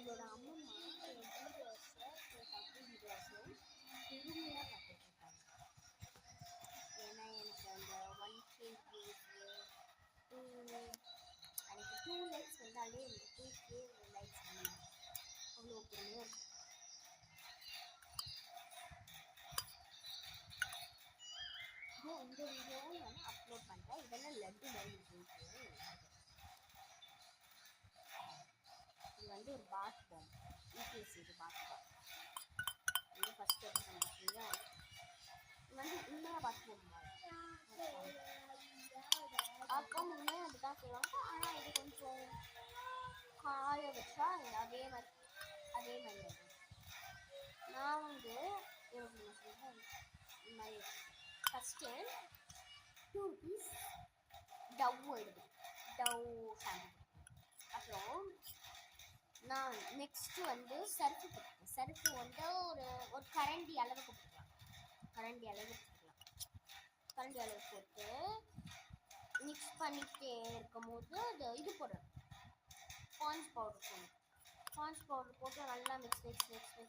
என்னோட அம்மம்மா என் வீடியோஸை என் தம்பி வீடியோஸை பொறுமையாக பார்த்துட்டு இருக்காங்க. ஏன்னா எனக்கு அந்த 1K வியூஸு எனக்கு 2 லைக்ஸ் வந்தாலே எனக்கு 2K லைக்ஸ் பண்ணலாம். அவ்வளோ பொறுமையாக இருக்கும். இந்த வீடியோவும் நான் அப்லோட் பண்ணுறேன். இதெல்லாம் லட்டு மாதிரி இருக்கு. இது வந்து ஒரு பாத் பாம், யூபிஎஸ்சி இது பாத் பாம். இது ஃபஸ்ட்டு எடுத்து பண்ணிட்டீங்க. இது வந்து உண்மையாக பாத் பாம் அப்போ உண்மையாக அப்படி தான் செய்வாங்க. ஆனால் இது கொஞ்சம் காய வச்சா அதே மாதிரி நான் வந்து எப்படி சொல்கிறேன், இந்த மாதிரி ஃபஸ்ட்டு 2 rupees டவ் எடுப்பேன், டவ் ஷாம்பு. அப்புறம் நான் நெக்ஸ்ட்டு வந்து சர்ஃபு போட்டுப்பேன். சர்ஃபு வந்து ஒரு கரண்டி அளவுக்கு போட்டுக்கலாம். கரண்டி அளவு போட்டு மிக்ஸ் பண்ணிக்கிட்டே இருக்கும் போது அது இது போடுறேன், பான்ஸ் பவுடர் போடணும். பான்ஸ் பவுடர் போட்டு நல்லா மிக்ஸ் பண்ணிட்டாங்க.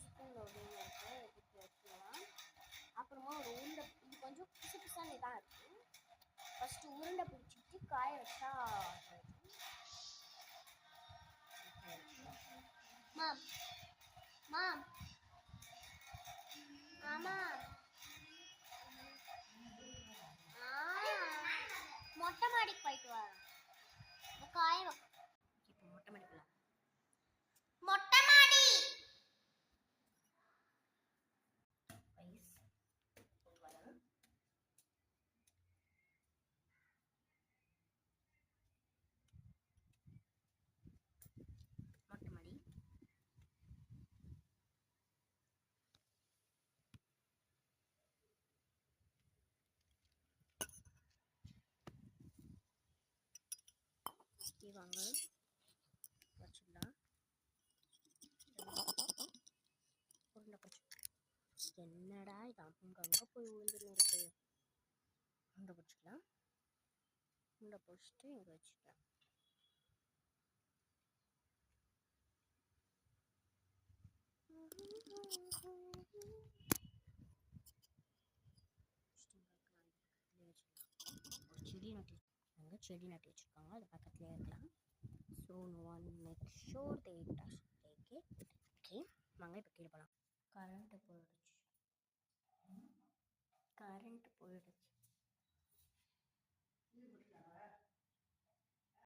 ஸ்பூன் அப்படின்னு இருக்குது, எடுத்து வச்சுக்கலாம். அப்புறமா ஒரு உருண்டை, இது கொஞ்சம் பிசுபிசானே தான் இருக்குது. ஃபஸ்ட்டு உருண்டை பிடிச்சிட்டு காய வச்சா மாம் மாம் ஆமாம் மொட்டை மாடிக்கு போயிட்டு வரேன். காய இப்போ மொட்டை மாடி போகலாம். மொட்டை மாடி வாங்க வச்சுக்கலாம். உருண்டை பிடிச்சி என்னடா இது அங்கே போய் விழுந்துன்னு இருக்கு. உருண்டை பிடிச்சிக்கலாம். உருண்டை பிடிச்சிட்டு இங்கே வச்சுக்கலாம். செடி நட்டி வச்சுருக்காங்க, அது பக்கத்துலேயே இருக்கலாம். So one make sure they touch take it. Okay வாங்க இப்போ கீழே போகலாம். கரண்ட்டு போயிடுச்சு.